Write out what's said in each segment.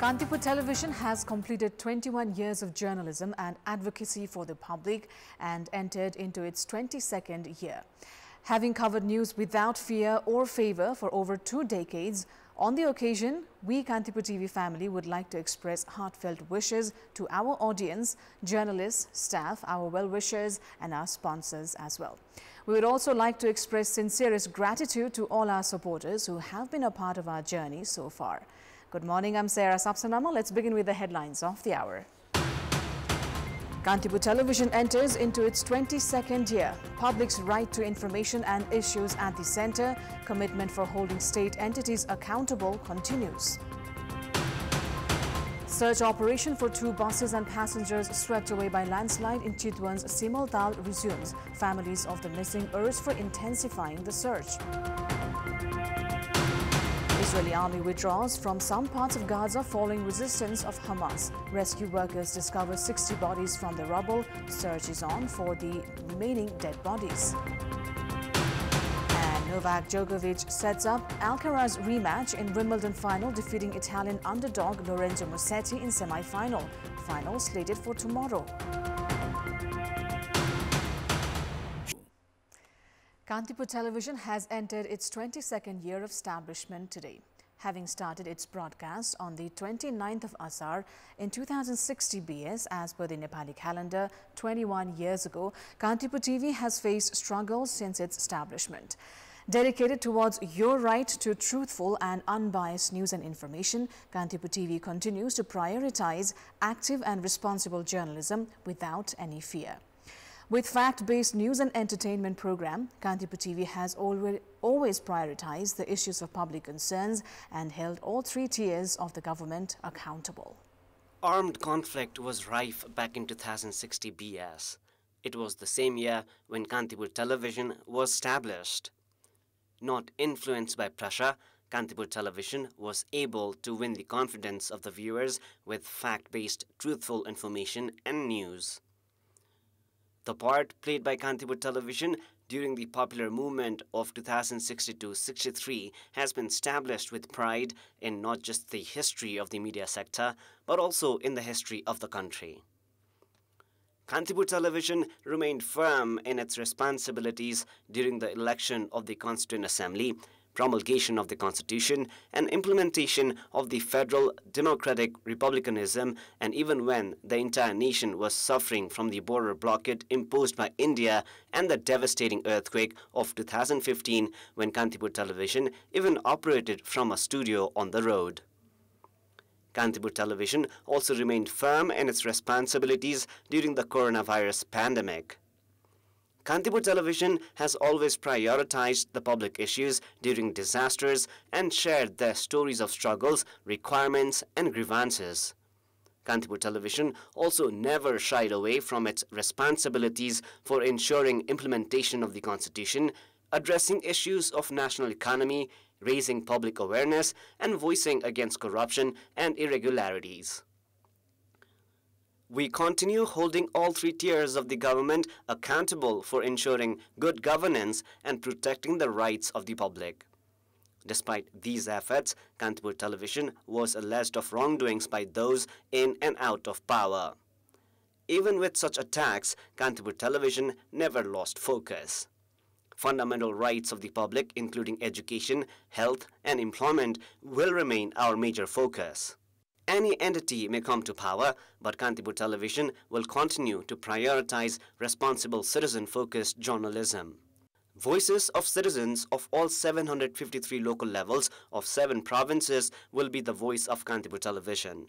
Kantipur Television has completed 21 years of journalism and advocacy for the public and entered into its 22nd year. Having covered news without fear or favor for over 2 decades, on the occasion, we Kantipur TV family would like to express heartfelt wishes to our audience, journalists, staff, our well-wishers and our sponsors as well. We would also like to express sincerest gratitude to all our supporters who have been a part of our journey so far. Good morning, I'm Sapsanamma. Let's begin with the headlines of the hour. Kantipur Television enters into its 22nd year. Public's right to information and issues at the center. Commitment for holding state entities accountable continues. Search operation for 2 buses and passengers swept away by landslide in Chitwan's Simaltal resumes. Families of the missing urge for intensifying the search. Israeli army withdraws from some parts of Gaza following resistance of Hamas. Rescue workers discover 60 bodies from the rubble. Search is on for the remaining dead bodies. And Novak Djokovic sets up Alcaraz rematch in Wimbledon final, defeating Italian underdog Lorenzo Musetti in semi-final. Final slated for tomorrow. Kantipur Television has entered its 22nd year of establishment today. Having started its broadcast on the 29th of Asar in 2060 BS as per the Nepali calendar 21 years ago, Kantipur TV has faced struggles since its establishment. Dedicated towards your right to truthful and unbiased news and information, Kantipur TV continues to prioritize active and responsible journalism without any fear. With fact-based news and entertainment program, Kantipur TV has always prioritized the issues of public concerns and held all 3 tiers of the government accountable. Armed conflict was rife back in 2060 BS. It was the same year when Kantipur Television was established. Not influenced by pressure, Kantipur Television was able to win the confidence of the viewers with fact-based, truthful information and news. The part played by Kantipur Television during the popular movement of 2060-63 has been established with pride in not just the history of the media sector, but also in the history of the country. Kantipur Television remained firm in its responsibilities during the election of the Constituent Assembly, promulgation of the Constitution, and implementation of the federal democratic republicanism, and even when the entire nation was suffering from the border blockade imposed by India and the devastating earthquake of 2015, when Kantipur Television even operated from a studio on the road. Kantipur Television also remained firm in its responsibilities during the coronavirus pandemic. Kantipur Television has always prioritized the public issues during disasters and shared their stories of struggles, requirements, and grievances. Kantipur Television also never shied away from its responsibilities for ensuring implementation of the Constitution, addressing issues of national economy, raising public awareness, and voicing against corruption and irregularities. We continue holding all 3 tiers of the government accountable for ensuring good governance and protecting the rights of the public. Despite these efforts, Kantipur Television was alleged of wrongdoings by those in and out of power. Even with such attacks, Kantipur Television never lost focus. Fundamental rights of the public, including education, health, and employment, will remain our major focus. Any entity may come to power, but Kantipur Television will continue to prioritize responsible citizen-focused journalism. Voices of citizens of all 753 local levels of 7 provinces will be the voice of Kantipur Television.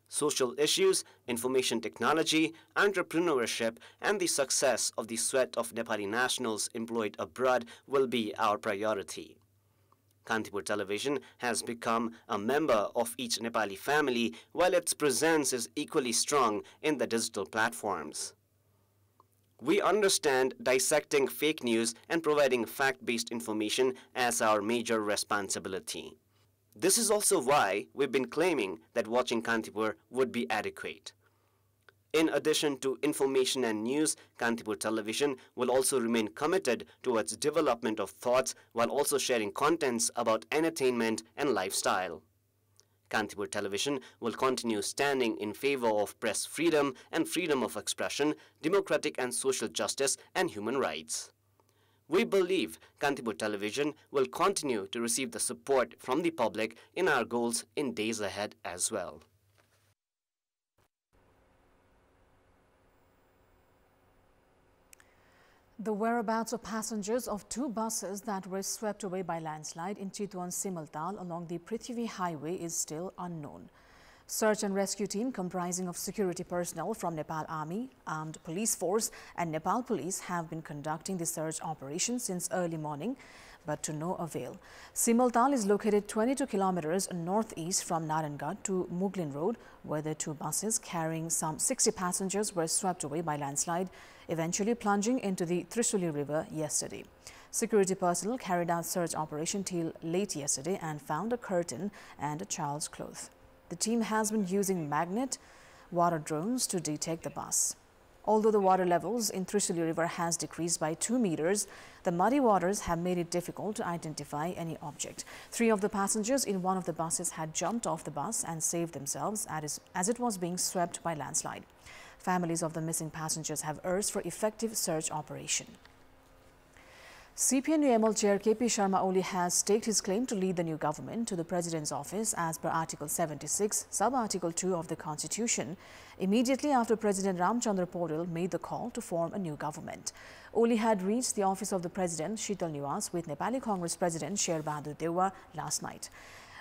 Social issues, information technology, entrepreneurship, and the success of the sweat of Nepali nationals employed abroad will be our priority. Kantipur Television has become a member of each Nepali family, while its presence is equally strong in the digital platforms. We understand dissecting fake news and providing fact-based information as our major responsibility. This is also why we've been claiming that watching Kantipur would be adequate. In addition to information and news, Kantipur Television will also remain committed towards development of thoughts while also sharing contents about entertainment and lifestyle. Kantipur Television will continue standing in favor of press freedom and freedom of expression, democratic and social justice and human rights. We believe Kantipur Television will continue to receive the support from the public in our goals in days ahead as well. The whereabouts of passengers of 2 buses that were swept away by landslide in Chitwan Simultal along the Prithvi Highway is still unknown. Search and rescue team comprising of security personnel from Nepal Army, Armed Police Force and Nepal Police have been conducting the search operation since early morning, but to no avail. Simultal is located 22 kilometers northeast from Narangad to Muglin Road, where the 2 buses carrying some 60 passengers were swept away by landslide, eventually plunging into the Trisuli River yesterday. Security personnel carried out search operation till late yesterday and found a curtain and a child's cloth. The team has been using magnet water drones to detect the bus. Although the water levels in Trisuli River has decreased by 2 meters, the muddy waters have made it difficult to identify any object. 3 of the passengers in one of the buses had jumped off the bus and saved themselves as it was being swept by landslide. Families of the missing passengers have urged for effective search operation. CPN-UML Chair KP Sharma Oli has staked his claim to lead the new government to the President's office as per Article 76, Sub-Article 2 of the Constitution, immediately after President Ramchandra Paudel made the call to form a new government. Oli had reached the office of the President, Shital Niwas, with Nepali Congress President Sher Bahadur Dewa last night.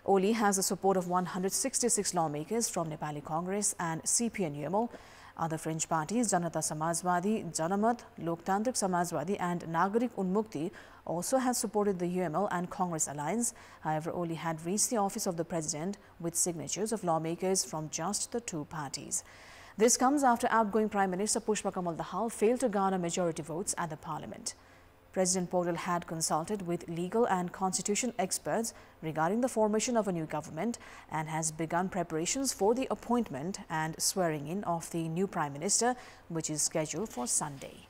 Oli has the support of 166 lawmakers from Nepali Congress and CPN-UML. Other fringe parties, Janata Samajwadi, Janamat, Loktantrik Samajwadi and Nagarik Unmukti also have supported the UML and Congress alliance. However, Oli had reached the office of the President with signatures of lawmakers from just the 2 parties. This comes after outgoing Prime Minister Pushpa Kamal Dahal failed to garner majority votes at the Parliament. President Paudel had consulted with legal and constitution experts regarding the formation of a new government and has begun preparations for the appointment and swearing in of the new Prime Minister, which is scheduled for Sunday.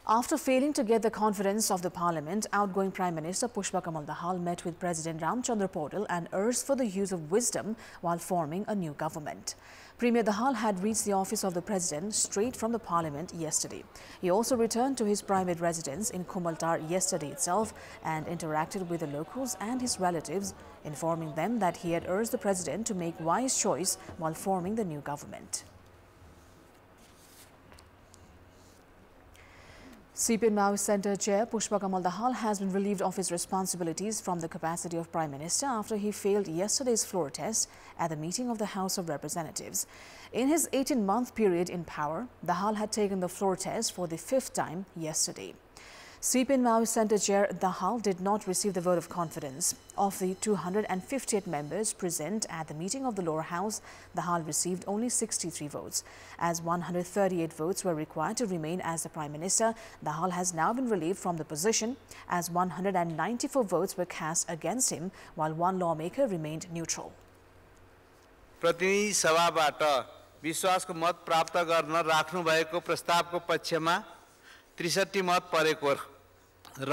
After failing to get the confidence of the Parliament, outgoing Prime Minister Pushpa Kamal Dahal met with President Ramchandra Paudel and urged for the use of wisdom while forming a new government. Premier Dahal had reached the office of the President straight from the Parliament yesterday. He also returned to his private residence in Kumaltar yesterday itself and interacted with the locals and his relatives, informing them that he had urged the President to make wise choice while forming the new government. CPN Maoist Centre Chair Pushpa Kamal Dahal has been relieved of his responsibilities from the capacity of Prime Minister after he failed yesterday's floor test at the meeting of the House of Representatives. In his 18-month period in power, Dahal had taken the floor test for the 5th time yesterday. CPN Maoist Centre Chair Dahal did not receive the vote of confidence. Of the 258 members present at the meeting of the lower house, Dahal received only 63 votes. As 138 votes were required to remain as the Prime Minister, Dahal has now been relieved from the position as 194 votes were cast against him, while 1 lawmaker remained neutral. प्रतिनिधि सभाबाट विश्वासको मत प्राप्त गर्न राख्नु भएको प्रस्तावको पक्षमा 63 मत परेको र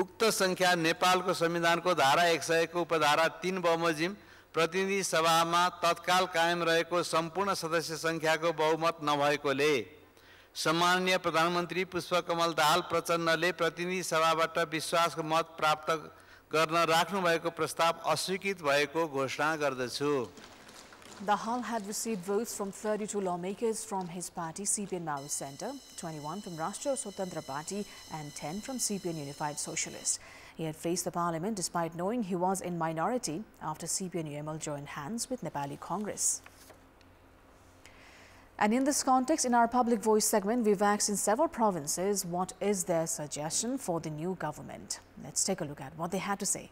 उक्त संख्या नेपालको संविधानको धारा 100 को उपधारा 3 बमोजिम प्रतिनिधि सभामा तत्काल कायम रहेको सम्पूर्ण सदस्य संख्याको बहुमत नभएकोले सम्माननीय प्रधानमन्त्री पुष्प कमल दाहाल प्रचण्डले प्रतिनिधि सभाबाट विश्वासको मत प्राप्त गर्न राख्नु भएको प्रस्ताव अस्वीकृत भएको घोषणा गर्दछु। Dahal had received votes from 32 lawmakers from his party CPN Maoist Centre, 21 from Rashtriya Swatantra Party and 10 from CPN Unified Socialist. He had faced the Parliament despite knowing he was in minority after CPN-UML joined hands with Nepali Congress. And in this context, in our Public Voice segment, we've asked in several provinces what is their suggestion for the new government. Let's take a look at what they had to say.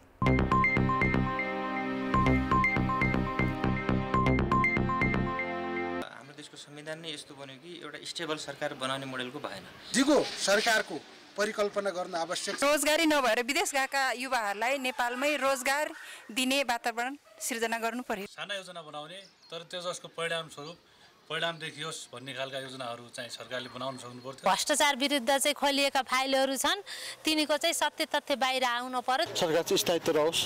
संविधान ने यस्तो बन्यो कि एउटा stable सरकार बनाउने मोडेलको भएन। दिगो सरकारको परिकल्पना गर्न आवश्यक छ। रोजगारी नभएर विदेश गएका युवाहरूलाई नेपालमै रोजगार दिने वातावरण सृजना गर्नु पर्यो। साना योजना बनाउने तर त्यो जसको परिणाम देखियोस् भन्ने खालका योजनाहरू चाहिँ सरकारले बनाउन सक्नु पर्छ। भ्रष्टाचार विरुद्ध चाहिँ खोलिएका फाइलहरू छन्, तिनीको चाहिँ सत्य तथ्य बाहिर आउन पर्यो। सरकार चाहिँ स्थायित्व रहोस्,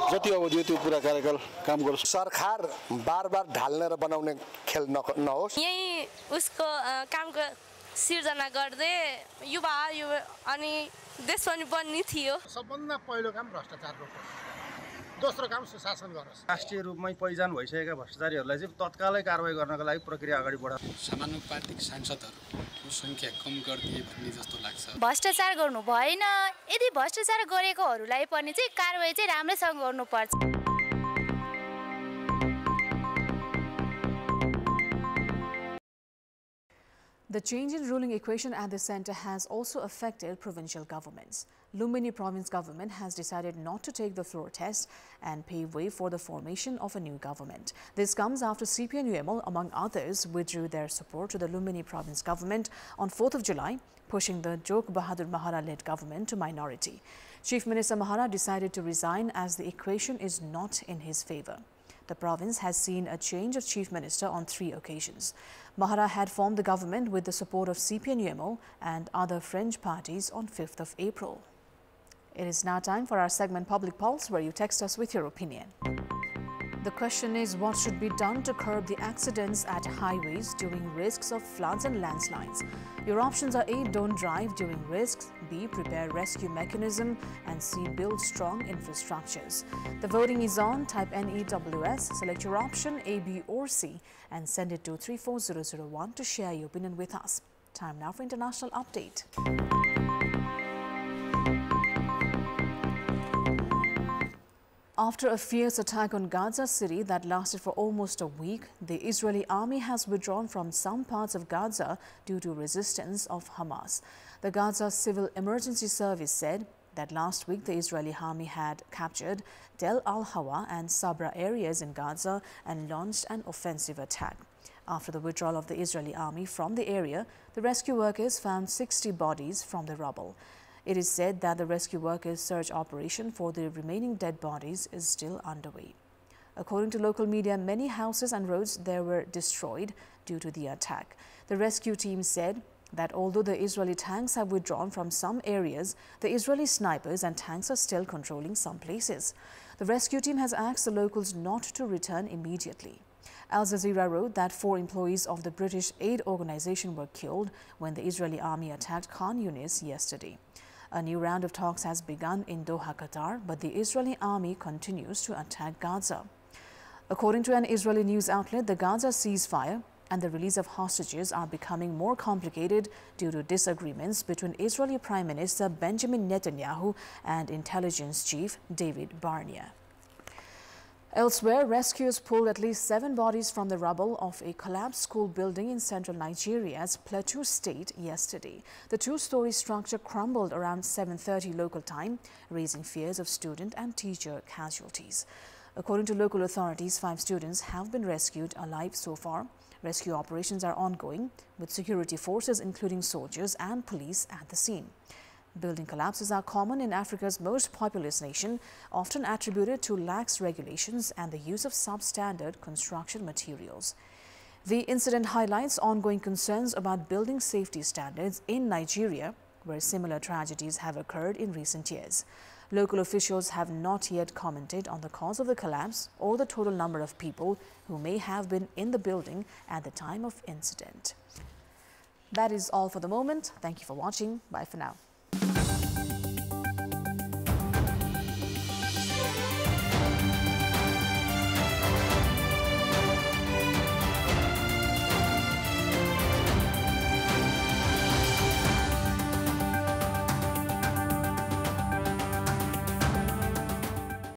जति अवधि त्यो पुरा कार्यकाल काम गर्छ सरकार बार-बार ढाल्ने र बनाउने खेल नहोस् यही उसको कामको सिर्जना गर्दै युवा अनि देश पनि बन्ने थियो सबभन्दा पहिलो काम भ्रष्टाचार रोक्नु दोस्रो काम सुशासन गरोस् राष्ट्रिय रूपमै पहिचान भइसकेका भ्रष्टाचारीहरूलाई चाहिँ तत्कालै कारबाही गर्नका लागि प्रक्रिया अगाडि बढाउनु समानुपातिक सांसदहरूको संख्या कम गरिदिए भन्ने जस्तो लाग्छ भ्रष्टाचार गर्नु भएन यदि भ्रष्टाचार गरेकोहरूलाई पनि चाहिँ कारबाही चाहिँ राम्रैसँग गर्नुपर्छ The change in ruling equation at the centre has also affected provincial governments. Lumbini province government has decided not to take the floor test and pave way for the formation of a new government. This comes after CPN-UML, among others, withdrew their support to the Lumbini province government on 4th of July, pushing the Jok Bahadur Mahara-led government to minority. Chief Minister Mahara decided to resign as the equation is not in his favour. The province has seen a change of chief minister on 3 occasions. Mahara had formed the government with the support of CPN-UML and other fringe parties on 5th of April. It is now time for our segment Public Pulse, where you text us with your opinion. The question is, what should be done to curb the accidents at highways during risks of floods and landslides? Your options are A. Don't drive during risks, B. Prepare rescue mechanism, and C. Build strong infrastructures. The voting is on. Type NEWS, select your option A, B or C and send it to 34001 to share your opinion with us. Time now for international update. After a fierce attack on Gaza City that lasted for almost a week, the Israeli army has withdrawn from some parts of Gaza due to resistance of Hamas. The Gaza Civil Emergency Service said that last week the Israeli army had captured Del Al-Hawa and Sabra areas in Gaza and launched an offensive attack. After the withdrawal of the Israeli army from the area, the rescue workers found 60 bodies from the rubble. It is said that the rescue workers' search operation for the remaining dead bodies is still underway. According to local media, many houses and roads there were destroyed due to the attack. The rescue team said that although the Israeli tanks have withdrawn from some areas, the Israeli snipers and tanks are still controlling some places. The rescue team has asked the locals not to return immediately. Al Jazeera wrote that 4 employees of the British aid organization were killed when the Israeli army attacked Khan Yunis yesterday. A new round of talks has begun in Doha, Qatar, but the Israeli army continues to attack Gaza. According to an Israeli news outlet, the Gaza ceasefire and the release of hostages are becoming more complicated due to disagreements between Israeli Prime Minister Benjamin Netanyahu and intelligence chief David Barnea. Elsewhere, rescuers pulled at least 7 bodies from the rubble of a collapsed school building in central Nigeria's Plateau State yesterday. The 2-story structure crumbled around 7:30 local time, raising fears of student and teacher casualties. According to local authorities, 5 students have been rescued alive so far. Rescue operations are ongoing, with security forces including soldiers and police at the scene. Building collapses are common in Africa's most populous nation, often attributed to lax regulations and the use of substandard construction materials. The incident highlights ongoing concerns about building safety standards in Nigeria, where similar tragedies have occurred in recent years. Local officials have not yet commented on the cause of the collapse or the total number of people who may have been in the building at the time of incident. That is all for the moment. Thank you for watching. Bye for now.